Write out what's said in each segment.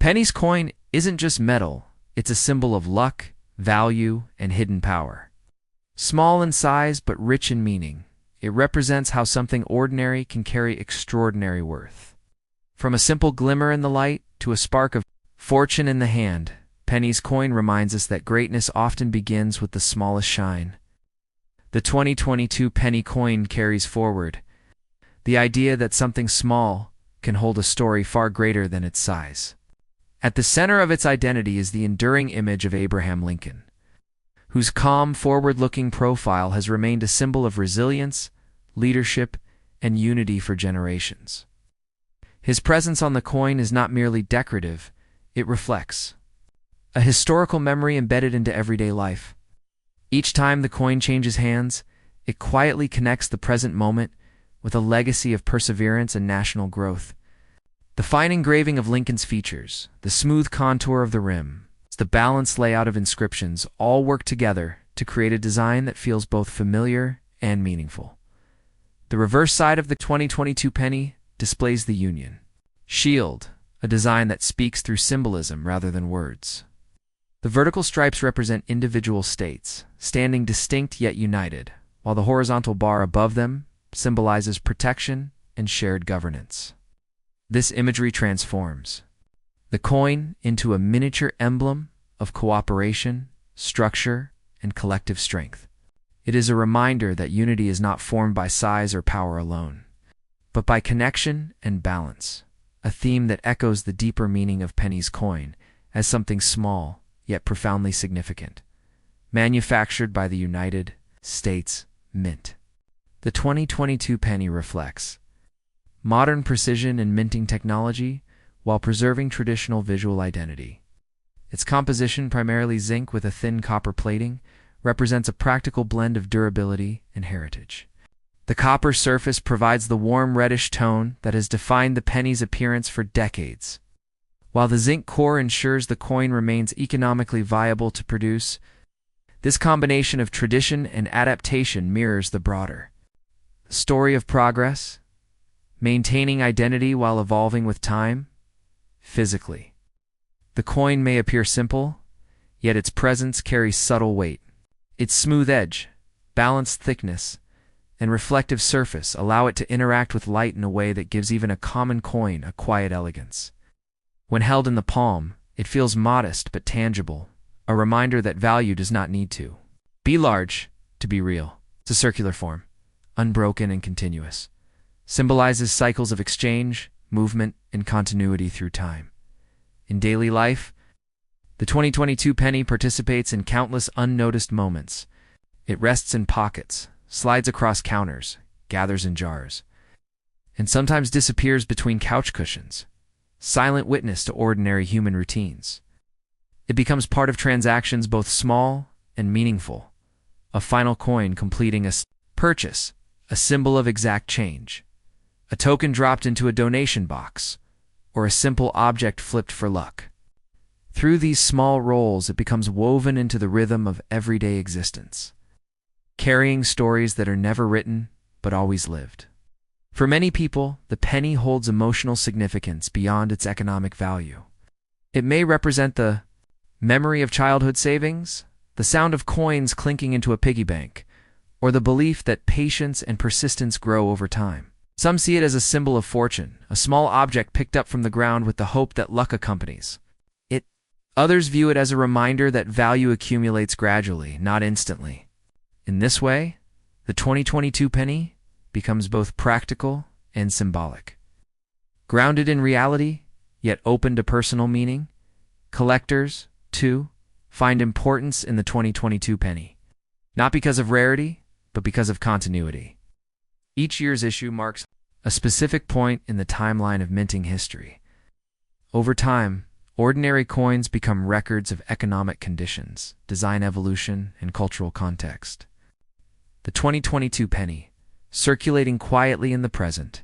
Penny's coin isn't just metal, it's a symbol of luck, value, and hidden power. Small in size but rich in meaning, it represents how something ordinary can carry extraordinary worth. From a simple glimmer in the light to a spark of fortune in the hand, Penny's coin reminds us that greatness often begins with the smallest shine. The 2022 penny coin carries forward the idea that something small can hold a story far greater than its size. At the center of its identity is the enduring image of Abraham Lincoln, whose calm, forward-looking profile has remained a symbol of resilience, leadership, and unity for generations. His presence on the coin is not merely decorative, it reflects a historical memory embedded into everyday life. Each time the coin changes hands, it quietly connects the present moment with a legacy of perseverance and national growth. The fine engraving of Lincoln's features, the smooth contour of the rim, the balanced layout of inscriptions all work together to create a design that feels both familiar and meaningful. The reverse side of the 2022 penny displays the Union Shield, a design that speaks through symbolism rather than words. The vertical stripes represent individual states, standing distinct yet united, while the horizontal bar above them symbolizes protection and shared governance. This imagery transforms the coin into a miniature emblem of cooperation, structure, and collective strength. It is a reminder that unity is not formed by size or power alone, but by connection and balance, a theme that echoes the deeper meaning of Penny's coin as something small yet profoundly significant, manufactured by the United States Mint. The 2022 penny reflects modern precision and minting technology while preserving traditional visual identity. Its composition, primarily zinc with a thin copper plating, represents a practical blend of durability and heritage. The copper surface provides the warm reddish tone that has defined the penny's appearance for decades, while the zinc core ensures the coin remains economically viable to produce. This combination of tradition and adaptation mirrors the broader story of progress, maintaining identity while evolving with time. Physically, the coin may appear simple, yet its presence carries subtle weight. Its smooth edge, balanced thickness, and reflective surface allow it to interact with light in a way that gives even a common coin a quiet elegance. When held in the palm, it feels modest but tangible, a reminder that value does not need to be large to be real. It's a circular form, unbroken and continuous, symbolizes cycles of exchange, movement, and continuity through time. In daily life, the 2022 penny participates in countless unnoticed moments. It rests in pockets, slides across counters, gathers in jars, and sometimes disappears between couch cushions, silent witness to ordinary human routines. It becomes part of transactions both small and meaningful, a final coin completing a purchase, a symbol of exact change, a token dropped into a donation box, or a simple object flipped for luck. Through these small rolls, it becomes woven into the rhythm of everyday existence, carrying stories that are never written but always lived. For many people, the penny holds emotional significance beyond its economic value. It may represent the memory of childhood savings, the sound of coins clinking into a piggy bank, or the belief that patience and persistence grow over time. Some see it as a symbol of fortune, a small object picked up from the ground with the hope that luck accompanies it. Others view it as a reminder that value accumulates gradually, not instantly. In this way, the 2022 penny becomes both practical and symbolic. Grounded in reality, yet open to personal meaning, collectors, too, find importance in the 2022 penny, not because of rarity, but because of continuity. Each year's issue marks a specific point in the timeline of minting history. Over time, ordinary coins become records of economic conditions, design evolution, and cultural context. The 2022 penny, circulating quietly in the present,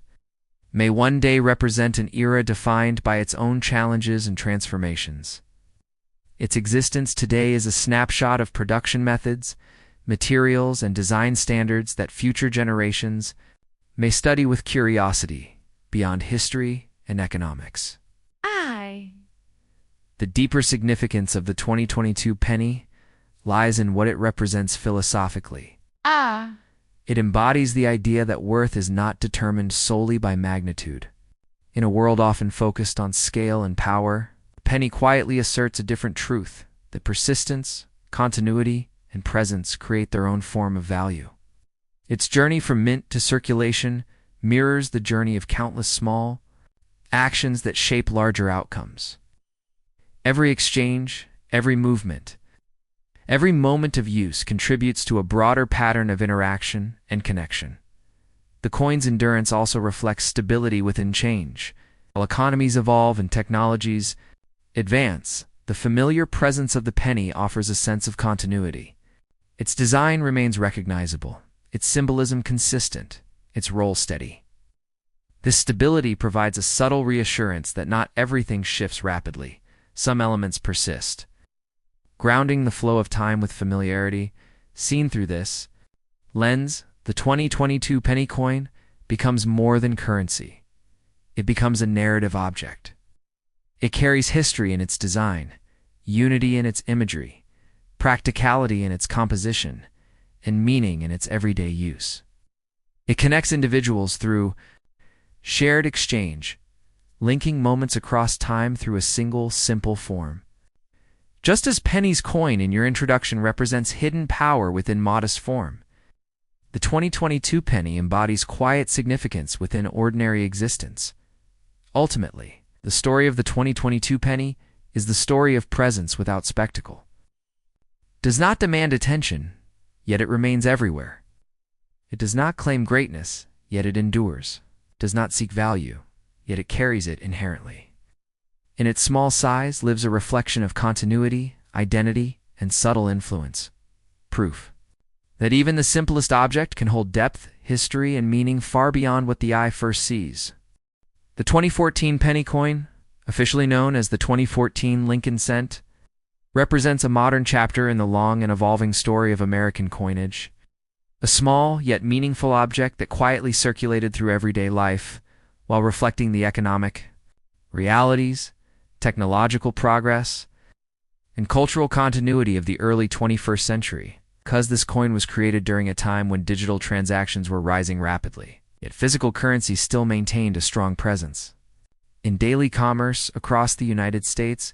may one day represent an era defined by its own challenges and transformations. Its existence today is a snapshot of production methods, materials, and design standards that future generations may study with curiosity beyond history and economics. The deeper significance of the 2022 penny lies in what it represents philosophically. It embodies the idea that worth is not determined solely by magnitude. In a world often focused on scale and power, the penny quietly asserts a different truth, that persistence, continuity, and presence create their own form of value. Its journey from mint to circulation mirrors the journey of countless small actions that shape larger outcomes. Every exchange, every movement, every moment of use contributes to a broader pattern of interaction and connection. The coin's endurance also reflects stability within change. While economies evolve and technologies advance, the familiar presence of the penny offers a sense of continuity. Its design remains recognizable, its symbolism consistent, its role steady. This stability provides a subtle reassurance that not everything shifts rapidly. Some elements persist. Grounding the flow of time with familiarity, seen through this lens, the 2022 penny coin becomes more than currency. It becomes a narrative object. It carries history in its design, unity in its imagery, practicality in its composition, and meaning in its everyday use. It connects individuals through shared exchange, linking moments across time through a single, simple form. Just as Penny's coin in your introduction represents hidden power within modest form, the 2022 penny embodies quiet significance within ordinary existence. Ultimately, the story of the 2022 penny is the story of presence without spectacle. Does not demand attention, yet it remains everywhere. It does not claim greatness, yet it endures. Does not seek value, yet it carries it inherently. In its small size lives a reflection of continuity, identity, and subtle influence. Proof that even the simplest object can hold depth, history, and meaning far beyond what the eye first sees. The 2014 penny coin, officially known as the 2014 Lincoln cent, represents a modern chapter in the long and evolving story of American coinage. A small yet meaningful object that quietly circulated through everyday life while reflecting the economic realities, technological progress, and cultural continuity of the early 21st century. Because this coin was created during a time when digital transactions were rising rapidly, yet physical currency still maintained a strong presence. In daily commerce across the United States,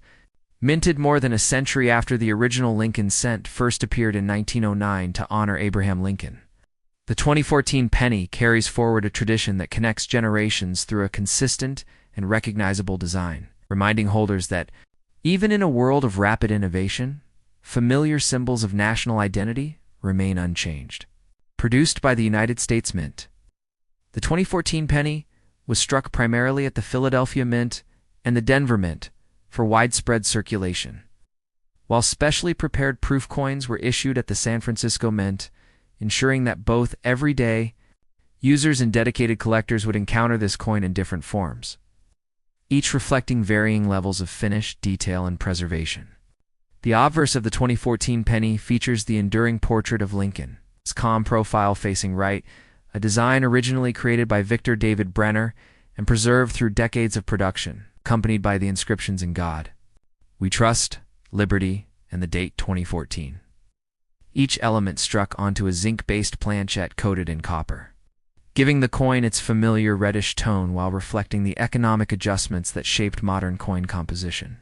minted more than a century after the original Lincoln cent first appeared in 1909 to honor Abraham Lincoln. The 2014 penny carries forward a tradition that connects generations through a consistent and recognizable design, reminding holders that, even in a world of rapid innovation, familiar symbols of national identity remain unchanged. Produced by the United States Mint, the 2014 penny was struck primarily at the Philadelphia Mint and the Denver Mint for widespread circulation, while specially prepared proof coins were issued at the San Francisco Mint, ensuring that both everyday users and dedicated collectors would encounter this coin in different forms, each reflecting varying levels of finish, detail, and preservation. The obverse of the 2014 penny features the enduring portrait of Lincoln, his calm profile facing right, a design originally created by Victor David Brenner and preserved through decades of production, accompanied by the inscriptions in God, "We Trust," "Liberty," and the date 2014. Each element struck onto a zinc-based planchette coated in copper, giving the coin its familiar reddish tone while reflecting the economic adjustments that shaped modern coin composition.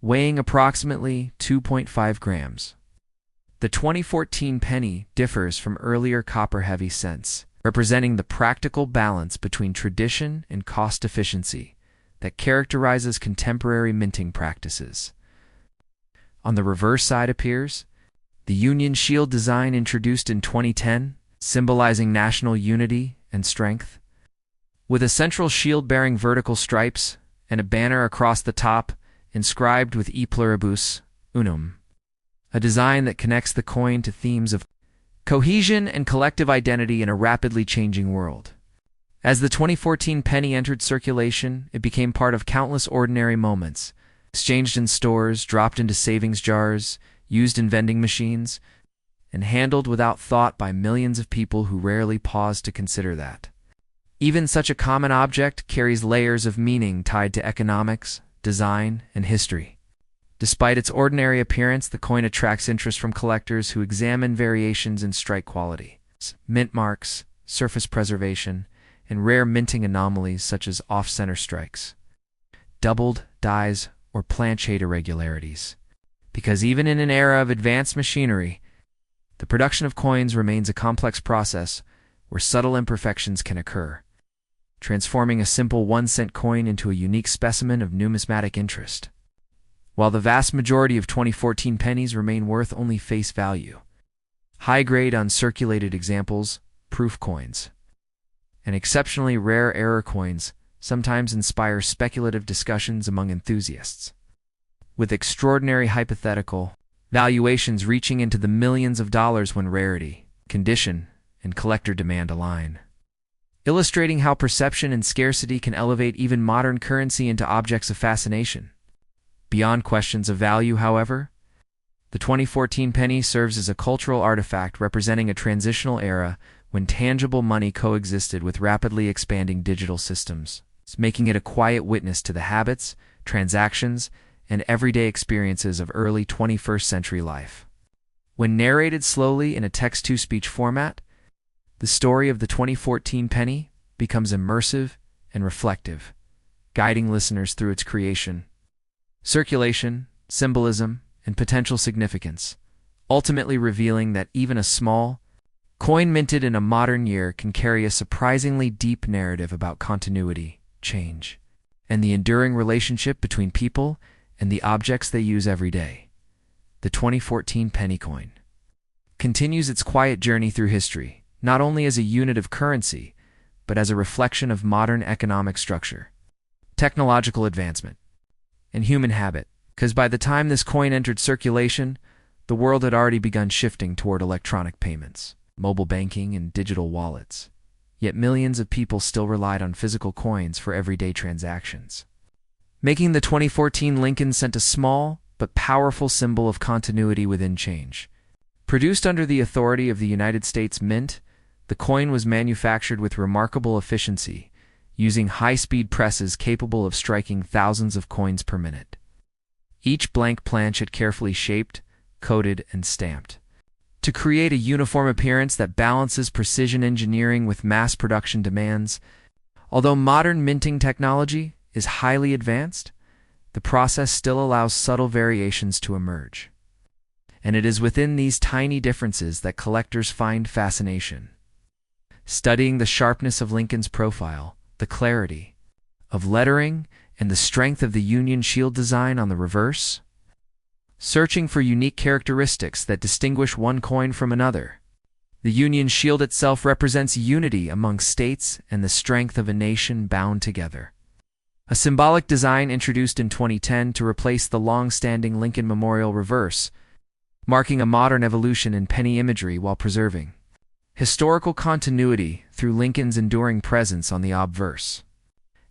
Weighing approximately 2.5 grams, the 2014 penny differs from earlier copper-heavy cents, representing the practical balance between tradition and cost efficiency that characterizes contemporary minting practices. On the reverse side appears the Union Shield design introduced in 2010, symbolizing national unity and strength. With a central shield bearing vertical stripes and a banner across the top inscribed with E pluribus unum, a design that connects the coin to themes of cohesion and collective identity in a rapidly changing world. As the 2014 penny entered circulation, it became part of countless ordinary moments, exchanged in stores, dropped into savings jars, used in vending machines, and handled without thought by millions of people who rarely pause to consider that. Even such a common object carries layers of meaning tied to economics, design, and history. Despite its ordinary appearance, the coin attracts interest from collectors who examine variations in strike quality, mint marks, surface preservation, and rare minting anomalies such as off-center strikes, doubled, dies, or planchette irregularities. Because even in an era of advanced machinery, the production of coins remains a complex process where subtle imperfections can occur, transforming a simple 1-cent coin into a unique specimen of numismatic interest. While the vast majority of 2014 pennies remain worth only face value, high-grade uncirculated examples, proof coins, and exceptionally rare error coins sometimes inspire speculative discussions among enthusiasts, with extraordinary hypothetical valuations reaching into the millions of dollars when rarity, condition, and collector demand align, illustrating how perception and scarcity can elevate even modern currency into objects of fascination. Beyond questions of value, however, the 2014 penny serves as a cultural artifact representing a transitional era when tangible money coexisted with rapidly expanding digital systems, making it a quiet witness to the habits, transactions, and everyday experiences of early 21st century life. When narrated slowly in a text-to-speech format, the story of the 2014 penny becomes immersive and reflective, guiding listeners through its creation, circulation, symbolism, and potential significance, ultimately revealing that even a small coin minted in a modern year can carry a surprisingly deep narrative about continuity, change, and the enduring relationship between people and the objects they use every day. The 2014 penny coin continues its quiet journey through history, not only as a unit of currency, but as a reflection of modern economic structure, technological advancement, and human habit, because by the time this coin entered circulation, the world had already begun shifting toward electronic payments, mobile banking, and digital wallets. Yet millions of people still relied on physical coins for everyday transactions, making the 2014 Lincoln Cent a small but powerful symbol of continuity within change. Produced under the authority of the United States Mint, the coin was manufactured with remarkable efficiency, using high-speed presses capable of striking thousands of coins per minute. Each blank planchet carefully shaped, coated, and stamped, to create a uniform appearance that balances precision engineering with mass production demands. Although modern minting technology is highly advanced, the process still allows subtle variations to emerge. And it is within these tiny differences that collectors find fascination. Studying the sharpness of Lincoln's profile, the clarity of lettering, and the strength of the Union Shield design on the reverse, searching for unique characteristics that distinguish one coin from another. The Union Shield itself represents unity among states and the strength of a nation bound together. A symbolic design introduced in 2010 to replace the long-standing Lincoln Memorial reverse, marking a modern evolution in penny imagery while preserving historical continuity through Lincoln's enduring presence on the obverse.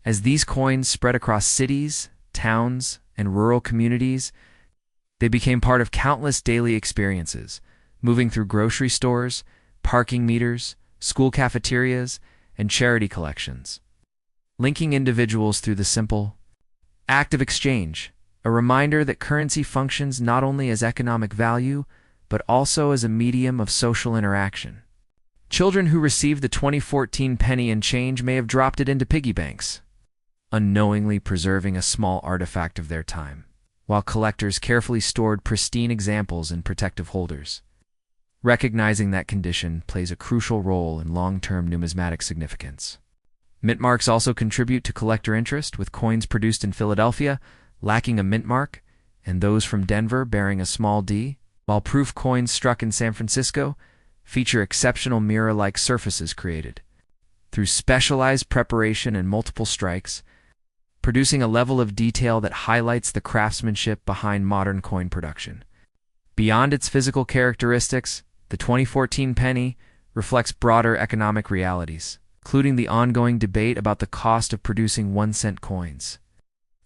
As these coins spread across cities, towns, and rural communities, they became part of countless daily experiences, moving through grocery stores, parking meters, school cafeterias, and charity collections, linking individuals through the simple act of exchange, a reminder that currency functions not only as economic value, but also as a medium of social interaction. Children who received the 2014 penny and change may have dropped it into piggy banks, unknowingly preserving a small artifact of their time, while collectors carefully stored pristine examples in protective holders. Recognizing that condition plays a crucial role in long-term numismatic significance. Mint marks also contribute to collector interest, with coins produced in Philadelphia lacking a mint mark, and those from Denver bearing a small d, while proof coins struck in San Francisco feature exceptional mirror-like surfaces created through specialized preparation and multiple strikes, producing a level of detail that highlights the craftsmanship behind modern coin production. Beyond its physical characteristics, the 2014 penny reflects broader economic realities, including the ongoing debate about the cost of producing 1-cent coins.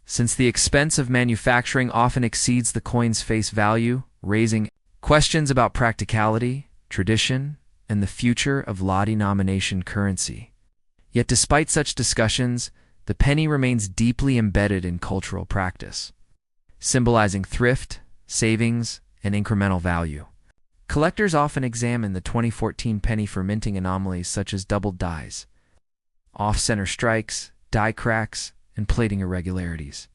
Since the expense of manufacturing often exceeds the coin's face value, raising questions about practicality, tradition, and the future of law-denomination currency. Yet despite such discussions, the penny remains deeply embedded in cultural practice. symbolizing thrift, savings, and incremental value. Collectors often examine the 2014 penny for minting anomalies such as doubled dies, off-center strikes, die cracks, and plating irregularities,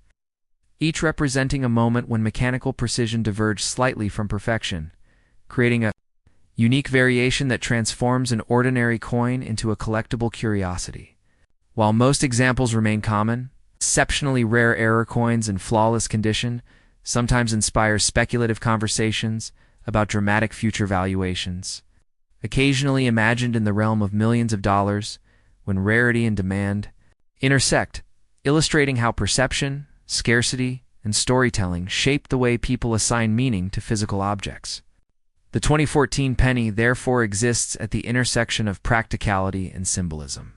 each representing a moment when mechanical precision diverged slightly from perfection, creating a unique variation that transforms an ordinary coin into a collectible curiosity. While most examples remain common, exceptionally rare error coins in flawless condition sometimes inspire speculative conversations about dramatic future valuations, occasionally imagined in the realm of millions of dollars when rarity and demand intersect, illustrating how perception, scarcity, and storytelling shape the way people assign meaning to physical objects. The 2014 penny therefore exists at the intersection of practicality and symbolism,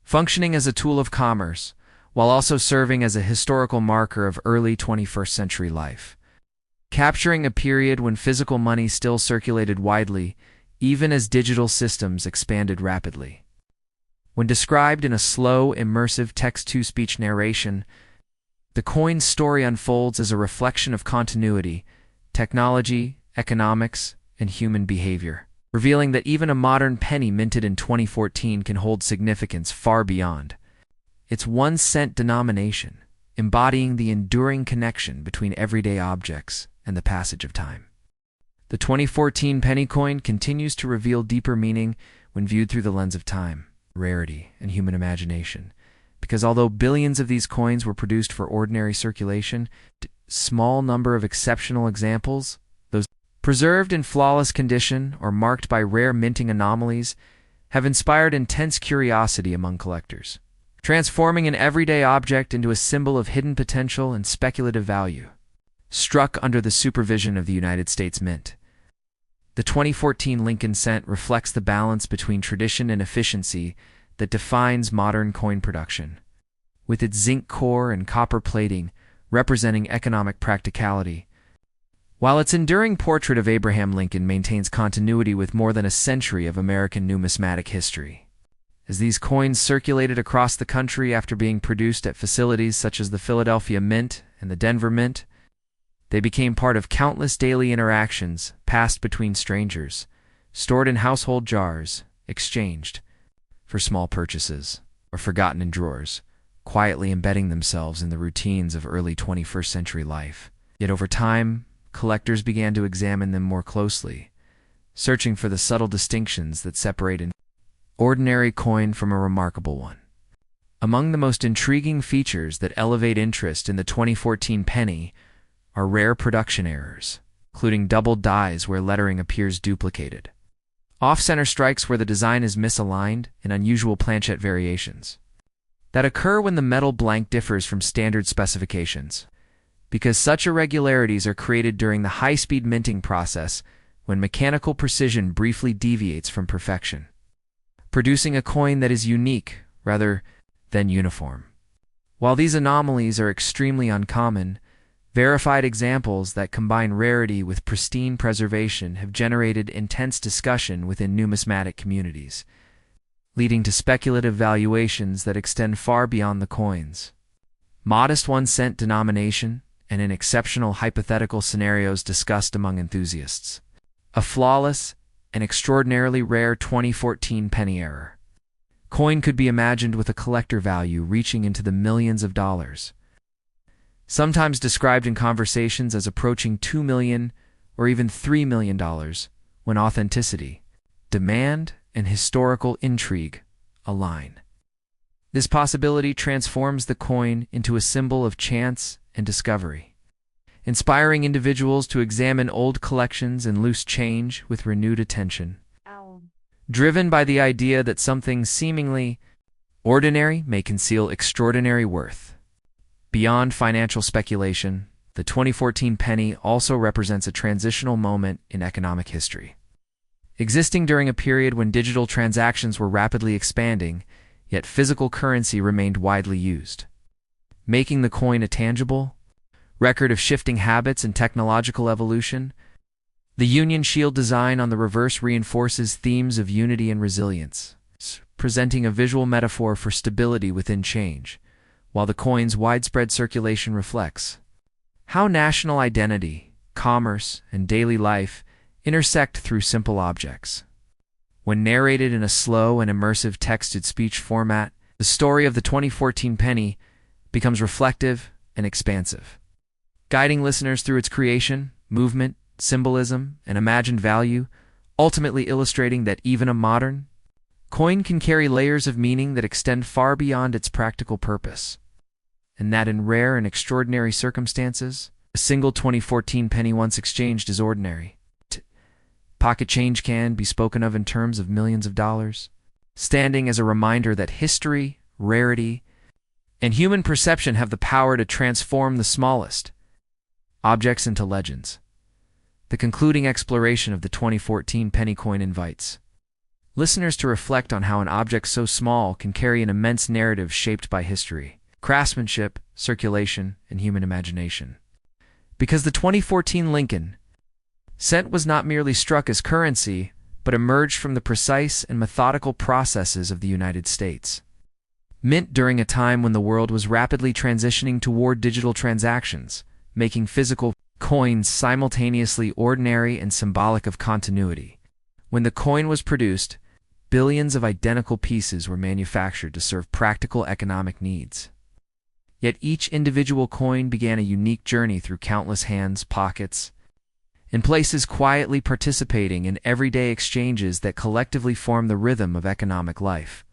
functioning as a tool of commerce while also serving as a historical marker of early 21st century life, capturing a period when physical money still circulated widely, even as digital systems expanded rapidly. When described in a slow, immersive text-to-speech narration, the coin's story unfolds as a reflection of continuity, technology, economics, and human behavior, revealing that even a modern penny minted in 2014 can hold significance far beyond its 1-cent denomination, embodying the enduring connection between everyday objects and the passage of time. The 2014 penny coin continues to reveal deeper meaning when viewed through the lens of time, rarity, and human imagination, because although billions of these coins were produced for ordinary circulation, a small number of exceptional examples, those preserved in flawless condition or marked by rare minting anomalies, have inspired intense curiosity among collectors, transforming an everyday object into a symbol of hidden potential and speculative value. Struck under the supervision of the United States Mint, the 2014 Lincoln cent reflects the balance between tradition and efficiency that defines modern coin production, with its zinc core and copper plating representing economic practicality, while its enduring portrait of Abraham Lincoln maintains continuity with more than a century of American numismatic history. As these coins circulated across the country after being produced at facilities such as the Philadelphia Mint and the Denver Mint, they became part of countless daily interactions passed between strangers, stored in household jars, exchanged for small purchases, or forgotten in drawers, quietly embedding themselves in the routines of early 21st century life. Yet over time, collectors began to examine them more closely, searching for the subtle distinctions that separate an ordinary coin from a remarkable one. Among the most intriguing features that elevate interest in the 2014 penny are rare production errors, including doubled dies where lettering appears duplicated, off-center strikes where the design is misaligned, and unusual planchette variations that occur when the metal blank differs from standard specifications, because such irregularities are created during the high-speed minting process when mechanical precision briefly deviates from perfection, producing a coin that is unique rather than uniform. While these anomalies are extremely uncommon, verified examples that combine rarity with pristine preservation have generated intense discussion within numismatic communities, leading to speculative valuations that extend far beyond the coins. Modest 1-cent denomination and in exceptional hypothetical scenarios discussed among enthusiasts. A flawless and extraordinarily rare 2014 penny error coin could be imagined with a collector value reaching into the millions of dollars, sometimes described in conversations as approaching $2 million or even $3 million, when authenticity, demand, and historical intrigue align. This possibility transforms the coin into a symbol of chance and discovery, inspiring individuals to examine old collections and loose change with renewed attention. Driven by the idea that something seemingly ordinary may conceal extraordinary worth. Beyond financial speculation, the 2014 penny also represents a transitional moment in economic history. Existing during a period when digital transactions were rapidly expanding, yet physical currency remained widely used, making the coin a tangible record of shifting habits and technological evolution. The Union Shield design on the reverse reinforces themes of unity and resilience, presenting a visual metaphor for stability within change, while the coin's widespread circulation reflects how national identity, commerce, and daily life intersect through simple objects. When narrated in a slow and immersive text-to-speech format, the story of the 2014 penny becomes reflective and expansive, guiding listeners through its creation, movement, symbolism, and imagined value, ultimately illustrating that even a modern coin can carry layers of meaning that extend far beyond its practical purpose, and that in rare and extraordinary circumstances, a single 2014 penny once exchanged is ordinary. Pocket change can be spoken of in terms of millions of dollars, standing as a reminder that history, rarity, and human perception have the power to transform the smallest objects into legends. The concluding exploration of the 2014 penny coin invites listeners to reflect on how an object so small can carry an immense narrative shaped by history, craftsmanship, circulation, and human imagination. Because the 2014 Lincoln cent was not merely struck as currency, but emerged from the precise and methodical processes of the United States. Mint during a time when the world was rapidly transitioning toward digital transactions, making physical coins simultaneously ordinary and symbolic of continuity. When the coin was produced, billions of identical pieces were manufactured to serve practical economic needs. Yet each individual coin began a unique journey through countless hands, pockets, and places quietly participating in everyday exchanges that collectively form the rhythm of economic life.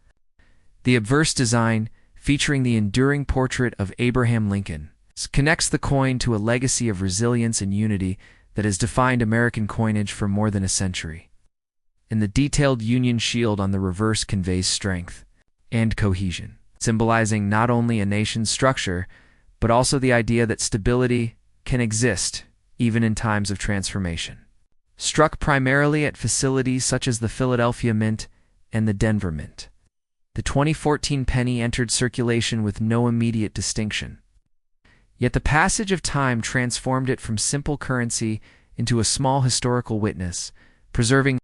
The obverse design, featuring the enduring portrait of Abraham Lincoln, connects the coin to a legacy of resilience and unity that has defined American coinage for more than a century. And the detailed Union shield on the reverse conveys strength and cohesion, symbolizing not only a nation's structure, but also the idea that stability can exist even in times of transformation. Struck primarily at facilities such as the Philadelphia Mint and the Denver Mint, the 2014 penny entered circulation with no immediate distinction. Yet the passage of time transformed it from simple currency into a small historical witness, preserving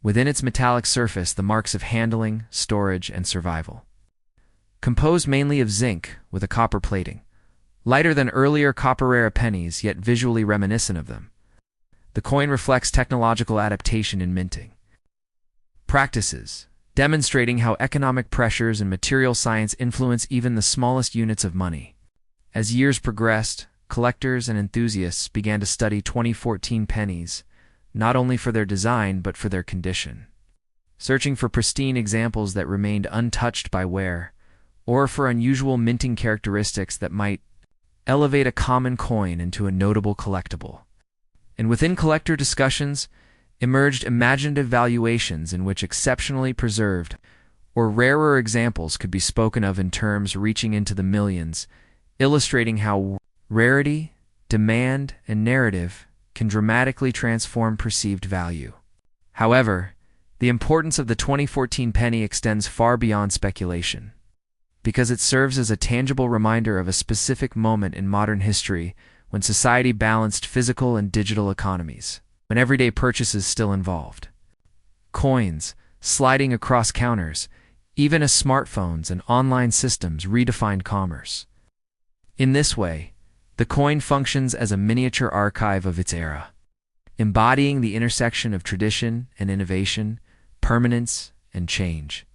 within its metallic surface the marks of handling, storage, and survival. Composed mainly of zinc with a copper plating, lighter than earlier copper-era pennies, yet visually reminiscent of them, the coin reflects technological adaptation in minting practices, demonstrating how economic pressures and material science influence even the smallest units of money. As years progressed, collectors and enthusiasts began to study 2014 pennies, not only for their design but for their condition, searching for pristine examples that remained untouched by wear, or for unusual minting characteristics that might elevate a common coin into a notable collectible. And within collector discussions emerged imaginative valuations in which exceptionally preserved or rarer examples could be spoken of in terms reaching into the millions, illustrating how rarity, demand, and narrative can dramatically transform perceived value. However, the importance of the 2014 penny extends far beyond speculation, because it serves as a tangible reminder of a specific moment in modern history when society balanced physical and digital economies, when everyday purchases still involved coins, sliding across counters, even as smartphones and online systems redefined commerce. In this way, the coin functions as a miniature archive of its era, embodying the intersection of tradition and innovation, permanence and change,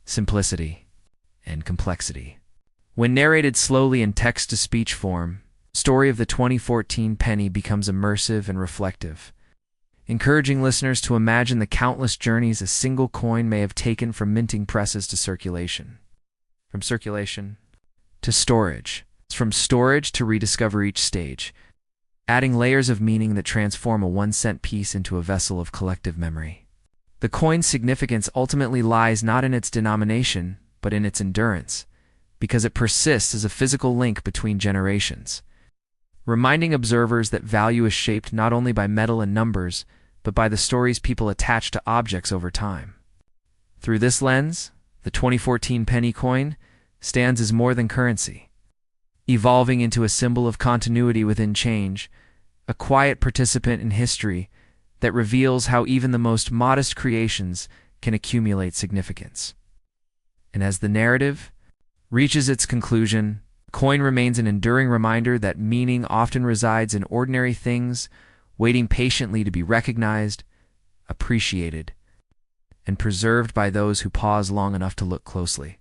simplicity and complexity. When narrated slowly in text-to-speech form, the story of the 2014 penny becomes immersive and reflective, encouraging listeners to imagine the countless journeys a single coin may have taken from minting presses to circulation, from circulation to storage, from storage to rediscover each stage, adding layers of meaning that transform a 1-cent piece into a vessel of collective memory. The coin's significance ultimately lies not in its denomination, but in its endurance, because it persists as a physical link between generations, reminding observers that value is shaped not only by metal and numbers, but by the stories people attach to objects over time. Through this lens, the 2014 penny coin stands as more than currency, evolving into a symbol of continuity within change, a quiet participant in history that reveals how even the most modest creations can accumulate significance. And as the narrative reaches its conclusion, Coin remains an enduring reminder that meaning often resides in ordinary things, waiting patiently to be recognized, appreciated, and preserved by those who pause long enough to look closely.